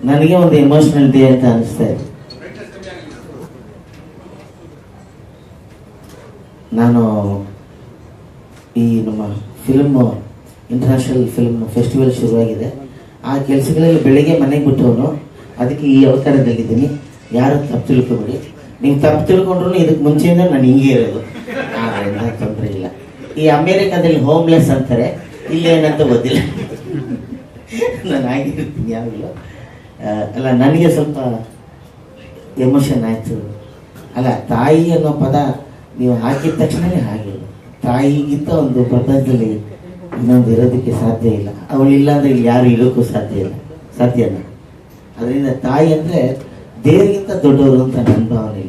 ನನಗೆ ಒಂದು emotional day ಅಂತ ಅನಿಸ್ತಾ ಇದೆ. ನಾನು ಈ ನಮ್ಮ ಫಿಲ್ಮ್ ಇಂಟರ್ನ್ಯಾಷನಲ್ ಫಿಲ್ಮ್ ಫೆಸ್ಟಿವಲ್ ಶುರುವಾಗಿದೆ. ಆ ಕೆಲಸಗಳಲ್ಲಿ ಬೆಳಿಗ್ಗೆ ಮನೆಗೆ ಬಿಟ್ಟವನು, ಅದಕ್ಕೆ ಈ ಅವತಾರದಲ್ಲಿದ್ದೀನಿ. ಯಾರು ತಪ್ಪು ತಿಳ್ಕೊಬೇಡಿ. ನೀವು ತಪ್ಪು ತಿಳ್ಕೊಂಡ್ರು ಇದಕ್ಕೆ ಮುಂಚೆಯಿಂದ ನಾನು ಹಿಂಗೆ ಇರೋದು, ಆದ್ದರಿಂದ ತೊಂದರೆ ಇಲ್ಲ. ಈ ಅಮೇರಿಕಾದಲ್ಲಿ ಹೋಮ್ಲೆಸ್ ಅಂತಾರೆ, ಇಲ್ಲೇನಂತ ಗೊತ್ತಿಲ್ಲ. ನಾನು ಆಗಿರ್ತೀನಿ ಯಾವಾಗಲೂ. ಅಲ್ಲ, ನನಗೆ ಸ್ವಲ್ಪ ಎಮೋಷನ್ ಆಯಿತು. ಅಲ್ಲ, ತಾಯಿ ಅನ್ನೋ ಪದ ನೀವು ಹಾಕಿದ ತಕ್ಷಣವೇ ಹಾಗೆ. ತಾಯಿಗಿಂತ ಒಂದು ಪ್ರಪಂಚದಲ್ಲಿ ಇನ್ನೊಂದು ಇರೋದಕ್ಕೆ ಸಾಧ್ಯ ಇಲ್ಲ. ಅವಳಿಲ್ಲ ಅಂದರೆ ಇಲ್ಲಿ ಯಾರು ಇರೋಕ್ಕೂ ಸಾಧ್ಯನಾ? ಅದರಿಂದ ತಾಯಿ ಅಂದರೆ ದೇವರಿಗಿಂತ ದೊಡ್ಡವರು ಅಂತ ನನ್ನ ಭಾವನೆ.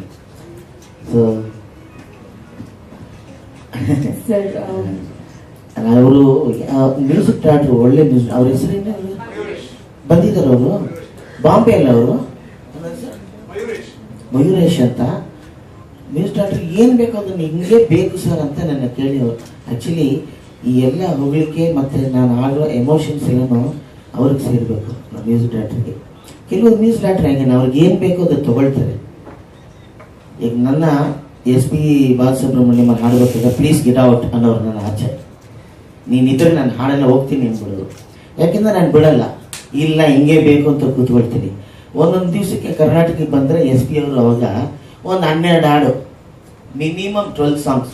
ಸೊ ಅವರು ಮ್ಯೂಸಿಕ್ ಡೈರೆಕ್ಟರ್, ಒಳ್ಳೆ ಮ್ಯೂಸಿಕ್. ಅವ್ರ ಹೆಸರೇನು ಬಂದಿದ್ದಾರೆ ಅವರು? ಬಾಂಬೆ ಅಲ್ಲ ಅವರು? ಮಯೂರೇಶ್ ಅಂತ ಮ್ಯೂಸಿಕ್ ಡೈರೆಕ್ಟರ್. ಏನು ಬೇಕು ಅದನ್ನು ಹಿಂಗೆ ಬೇಕು ಸರ್ ಅಂತ ನನ್ನ ಕೇಳಿ ಅವರು. ಆ್ಯಕ್ಚುಲಿ ಈ ಎಲ್ಲ ಹೊಗಳಿಕೆ ಮತ್ತು ನಾನು ಆಡೋ ಎಮೋಷನ್ಸ್ ಎಲ್ಲನೂ ಅವ್ರಿಗೆ ಸೇರಬೇಕು. ಮ್ಯೂಸಿಕ್ ಡೈರೆಕ್ಟರ್ಗೆ ಕೆಲವು ಮ್ಯೂಸಿಕ್ ಡೈರೆಕ್ಟರ್ ಹೆಂಗೆ ಅವ್ರಿಗೆ ಏನು ಬೇಕೋ ಅದು ತೊಗೊಳ್ತಾರೆ. ಈಗ ನನ್ನ SP ಬಾಲಸುಬ್ರಹ್ಮಣ್ಯಂ ಹಾಡಬೇಕಾದ್ರೆ ಪ್ಲೀಸ್ ಗೆಟ್ ಔಟ್ ಅನ್ನೋರು ನನ್ನ ಆಚೆ. ನೀನಿದ್ರೆ ನಾನು ಹಾಡೆಲ್ಲ ಹೋಗ್ತೀನಿ ಅಂದ್ಬಿಡೋದು. ಯಾಕೆಂದ್ರೆ ನಾನು ಬಿಡಲ್ಲ, ಇಲ್ಲ ಹಿಂಗೆ ಬೇಕು ಅಂತ ಕೂತ್ಕೊಳ್ತೀನಿ. ಒಂದೊಂದು ದಿವಸಕ್ಕೆ ಕರ್ನಾಟಕಕ್ಕೆ ಬಂದರೆ SP ಅವರು ಅವಾಗ ಒಂದು 12 ಹಾಡು, ಮಿನಿಮಮ್ 12 ಸಾಂಗ್ಸ್,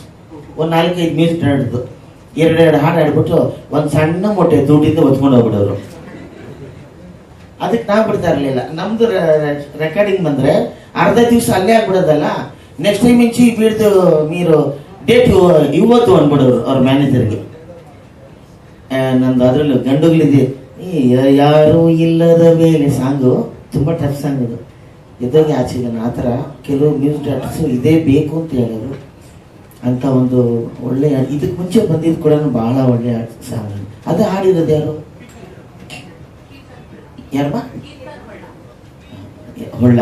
ಒಂದು 4-5 ಮ್ಯೂಸಿಕ್ ಡೈರೆಕ್ಟರ್ದು 2 ಹಾಡು ಆಡ್ಬಿಟ್ಟು ಒಂದು ಸಣ್ಣ ಮೊಟ್ಟೆ ದುಡ್ಡಿಂದ ಹೊತ್ಕೊಂಡು ಹೋಗ್ಬಿಡೋರು. ಅದಕ್ಕೆ ನಾವು ಬಿಡ್ತಾ ಇರಲಿಲ್ಲ. ನಮ್ದು ರೆಕಾರ್ಡಿಂಗ್ ಬಂದರೆ ಅರ್ಧ ದಿವಸ ಅಲ್ಲೇ ಆಗ್ಬಿಡೋದಲ್ಲ. ನೆಕ್ಸ್ಟ್ ಟೈಮ್ ಇಂಚಿ ಬಿಡ್ದು మీరు ಡೇಟ್ ಇವತ್ತು ಅಂದ್ಬಿಡೋರು ಅವ್ರ ಮ್ಯಾನೇಜರ್ಗೆ. ನಂದು ಅದರಲ್ಲೂ ಗಂಡುಗಳಿದೆ ಯಾರು ಇಲ್ಲದ ಮೇಲೆ ಸಾಂಗು ತುಂಬ ಟಫ್ ಸಾಂಗ್ ಅದು. ಎದ್ದೋಗಿ ಆಚೆಗೆ ಆ ಥರ ಕೆಲವು ಮ್ಯೂಸಿಕ್ ಡೈರೆಕ್ಟರ್ಸು ಇದೇ ಬೇಕು ಅಂತ ಹೇಳೋರು. ಅಂತ ಒಂದು ಒಳ್ಳೆ ಇದಕ್ಕೆ ಮುಂಚೆ ಬಂದಿದ್ದು ಕೂಡ ಬಹಳ ಒಳ್ಳೆ ಸಾಂಗ್. ಅದು ಹಾಡಿರೋದು ಯಾರು? ಯಾರಮ್ಮ? ಹೊಳ್ಳ.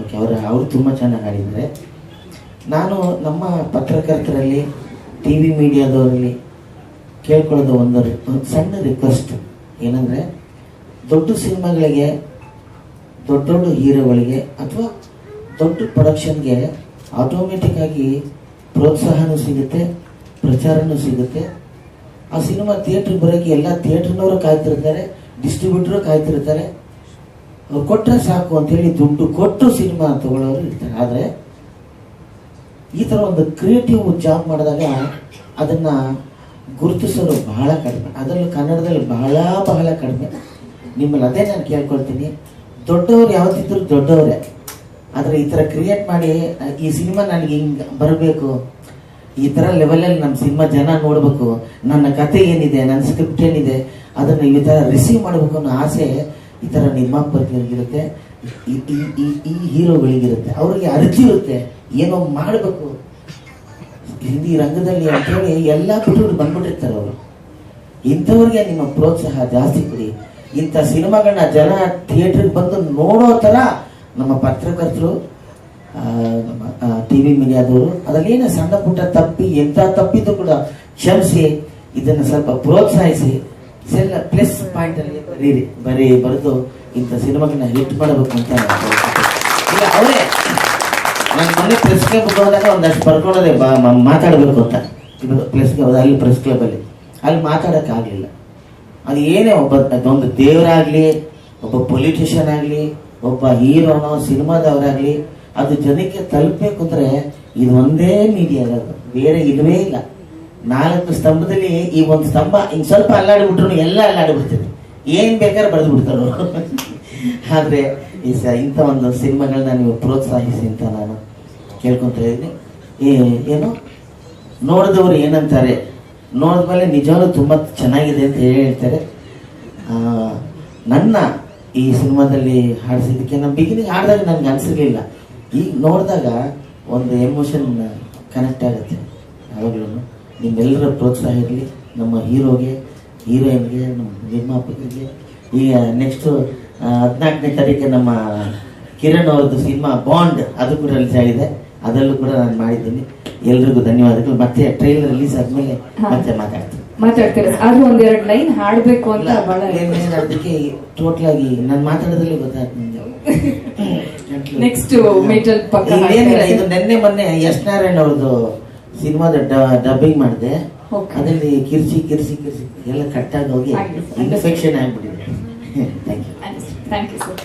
ಓಕೆ, ಅವರು ತುಂಬ ಚೆನ್ನಾಗಿ ಹಾಡಿದ್ದಾರೆ. ನಾನು ನಮ್ಮ ಪತ್ರಕರ್ತರಲ್ಲಿ, TV ಮೀಡಿಯಾದವರಲ್ಲಿ ಕೇಳ್ಕೊಳ್ಳೋದು ಒಂದು ಸಣ್ಣ ರಿಕ್ವೆಸ್ಟ್ ಏನಂದರೆ, ದೊಡ್ಡ ಸಿನಿಮಾಗಳಿಗೆ, ದೊಡ್ಡ ಹೀರೋಗಳಿಗೆ ಅಥವಾ ದೊಡ್ಡ ಪ್ರೊಡಕ್ಷನ್ಗೆ ಆಟೋಮೆಟಿಕ್ ಆಗಿ ಪ್ರೋತ್ಸಾಹನೂ ಸಿಗುತ್ತೆ, ಪ್ರಚಾರನೂ ಸಿಗುತ್ತೆ. ಆ ಸಿನಿಮಾ ಥಿಯೇಟ್ರಿಗೆ ಬರೋಕ್ಕೆ ಎಲ್ಲ ಥಿಯೇಟ್ರ್ನವರು ಕಾಯ್ತಿರ್ತಾರೆ, ಡಿಸ್ಟ್ರಿಬ್ಯೂಟ್ರು ಕಾಯ್ತಿರ್ತಾರೆ. ಅವ್ರು ಕೊಟ್ಟರೆ ಸಾಕು ಅಂತೇಳಿ ದುಡ್ಡು ಕೊಟ್ಟು ಸಿನಿಮಾ ತಗೊಳ್ಳೋರು ಇರ್ತಾರೆ. ಆದರೆ ಈ ಥರ ಒಂದು ಕ್ರಿಯೇಟಿವ್ ಜಾಬ್ ಮಾಡಿದಾಗ ಅದನ್ನು ಗುರುತಿಸೋರು ಬಹಳ ಕಡಿಮೆ, ಅದರಲ್ಲೂ ಕನ್ನಡದಲ್ಲಿ ಬಹಳ ಕಡಿಮೆ. ನಿಮ್ಮಲ್ಲಿ ಅದೇ ನಾನು ಕೇಳ್ಕೊಳ್ತೀನಿ, ದೊಡ್ಡವ್ರು ಯಾವತ್ತಿದ್ರು ದೊಡ್ಡವರೇ. ಆದರೆ ಈ ಥರ ಕ್ರಿಯೇಟ್ ಮಾಡಿ ಈ ಸಿನಿಮಾ ನನಗೆ ಹಿಂಗೆ ಬರಬೇಕು, ಈ ಥರ ಲೆವೆಲಲ್ಲಿ ನಮ್ಮ ಸಿನಿಮಾ ಜನ ನೋಡಬೇಕು, ನನ್ನ ಕತೆ ಏನಿದೆ, ನನ್ನ ಸ್ಕ್ರಿಪ್ಟ್ ಏನಿದೆ ಅದನ್ನು ಈ ಥರ ರಿಸೀವ್ ಮಾಡಬೇಕು ಅನ್ನೋ ಆಸೆ ಈ ಥರ ನಿರ್ಮಾಪಕರಿಗಿರುತ್ತೆ, ಈ ಹೀರೋಗಳಿಗಿರುತ್ತೆ. ಅವ್ರಿಗೆ ಅರ್ಜಿ ಇರುತ್ತೆ, ಏನೋ ಮಾಡಬೇಕು ಹಿಂದಿ ರಂಗದಲ್ಲಿ ಅಂತೇಳಿ ಎಲ್ಲ ಬಿಟ್ಟು ಬಂದ್ಬಿಟ್ಟಿರ್ತಾರೆ ಅವರು. ಇಂಥವ್ರಿಗೆ ನಿಮ್ಮ ಪ್ರೋತ್ಸಾಹ ಜಾಸ್ತಿ ಕೊಡಿ. ಇಂಥ ಸಿನಿಮಾಗಳನ್ನ ಜನ ಥಿಯೇಟ್ರಿಗೆ ಬಂದು ನೋಡೋ ಥರ ನಮ್ಮ ಪತ್ರಕರ್ತರು, ನಮ್ಮ TV ಮೀಡಿಯಾದವರು ಅದರಲ್ಲೇನೇ ಸಣ್ಣ ಪುಟ್ಟ ಎಂಥ ತಪ್ಪಿದ್ದು ಕೂಡ ಕ್ಷಮಿಸಿ ಇದನ್ನು ಸ್ವಲ್ಪ ಪ್ರೋತ್ಸಾಹಿಸಿ ಪ್ಲಸ್ ಪಾಯಿಂಟ್ ಅಲ್ಲಿ ಬರೆದು ಇಂಥ ಸಿನಿಮಾಗಳನ್ನ ಹಿಟ್ ಮಾಡಬೇಕು ಅಂತ ಈಗ ಅವರೇ. ನಾನು ಮೊನ್ನೆ ಪ್ರೆಸ್ ಕ್ಲಬ್ ಹೋದಾಗ ಒಂದಷ್ಟು ಬರ್ಕೊಳ್ಳೋದೆ ಮಾತಾಡಬೇಕು ಅಂತ. ಪ್ರೆಸ್ ಕ್ಲಬ್ ಅಲ್ಲಿ ಪ್ರೆಸ್ ಕ್ಲಬಲ್ಲಿ ಅಲ್ಲಿ ಮಾತಾಡೋಕ್ಕಾಗಲಿಲ್ಲ. ಅದು ಏನೇ ಒಂದು ದೇವರಾಗಲಿ, ಒಬ್ಬ ಪೊಲಿಟಿಷಿಯನ್ ಆಗಲಿ, ಒಬ್ಬ ಹೀರೋನೋ ಸಿನಿಮಾದವರಾಗಲಿ, ಅದು ಜನಕ್ಕೆ ತಲುಪಬೇಕು ಅಂದರೆ ಇದು ಒಂದೇ ಮೀಡಿಯಾ ಇರೋದು, ಬೇರೆ ಇಲ್ಲವೇ ಇಲ್ಲ. 4 ಸ್ತಂಭದಲ್ಲಿ ಈ ಒಂದು ಸ್ತಂಭ ಹಿಂಗೆ ಸ್ವಲ್ಪ ಅಲ್ಲಾಡಿಬಿಟ್ರು ಎಲ್ಲ ಅಲ್ಲಾಡಿಬಿಡ್ತೀನಿ, ಏನು ಬೇಕಾದ್ರೆ ಬರೆದು ಬಿಡ್ತಾರೆ ಅವರು. ಆದರೆ ಇಂಥ ಒಂದು ಸಿನಿಮಾಗಳನ್ನ ನೀವು ಪ್ರೋತ್ಸಾಹಿಸಿ ಅಂತ ನಾನು ಕೇಳ್ಕೊತಾ ಇದ್ದೀನಿ. ಏನು ನೋಡಿದವರು ಏನಂತಾರೆ, ನೋಡಿದ್ಮೇಲೆ ನಿಜವಾಗ್ಲೂ ತುಂಬ ಚೆನ್ನಾಗಿದೆ ಅಂತ ಹೇಳ್ತಾರೆ. ನನ್ನ ಈ ಸಿನಿಮಾದಲ್ಲಿ ಹಾಡಿಸಿದ್ದಕ್ಕೆ ನಾನು ಬಿಗಿನಿಂಗ್ ಹಾಡಿದಾಗ ನನಗೆ ಅನಿಸಿರ್ಲಿಲ್ಲ. ಈಗ ನೋಡಿದಾಗ ಒಂದು ಎಮೋಷನ್ ಕನೆಕ್ಟ್ ಆಗುತ್ತೆ. ಯಾವಾಗಲೂ ನಿಮ್ಮೆಲ್ಲರ ಪ್ರೋತ್ಸಾಹ ಇರಲಿ ನಮ್ಮ ಹೀರೋಗೆ, ಹೀರೋಯಿನ್ಗೆ, ನಮ್ಮ ನಿರ್ಮಾಪಕರಿಗೆ. ಈಗ ನೆಕ್ಸ್ಟು 14ನೇ ತಾರೀಕಿಗೆ ನಮ್ಮ ಕಿರಣ್ ಅವ್ರದ್ದು ಸಿನಿಮಾ ಬಾಂಡ್ ಅದು ಕೂಡ ರಿಲೀಸ್ ಆಗಿದೆ. ಅದರಲ್ಲೂ ಕೂಡ ನಾನು ಮಾಡಿದ್ದೀನಿ. ಎಲ್ರಿಗೂ ಧನ್ಯವಾದಗಳು. ಮತ್ತೆ ಟ್ರೈಲರ್ ರಿಲೀಸ್ ಆದಮೇಲೆ ಮತ್ತೆ ಮಾತಾಡ್ತೀನಿ. ಮಾತಾಡ್ತೀರಾ, ಆದ್ರೂ ಒಂದೆರಡು ಲೈನ್ ಹಾಡ್ಬೇಕು ಅಂತ ಬಹಳ ಅದಕ್ಕೆ ಟೋಟಲ್ ಆಗಿ ನಾನು ಮಾತಾಡೋದ್ರಲ್ಲಿ ಗೊತ್ತಾಯ್ತು ನಿಮ್ಗೆ. ನೆಕ್ಸ್ಟ್ ಮೀಟಲ್ ಪಕ್ಕ ಏನಿಲ್ಲ, ಇದು ನಿನ್ನೆ ಮೊನ್ನೆ ಎಸ್ ನಾರಾಯಣ್ ಅವ್ರದ್ದು ಸಿನಿಮಾದ ಡಬ್ಬಿಂಗ್ ಮಾಡಿದೆ. ಅದರಲ್ಲಿ ಕಿರ್ಸಿ ಕಿರ್ಸಿ ಕಿರ್ಸಿ ಎಲ್ಲ ಕಟ್ಟಾಗಿ ಹೋಗಿ ಇನ್ಫೆಕ್ಷನ್ ಆಗ್ಬಿಟ್ಟಿದೆ. Thank you sir.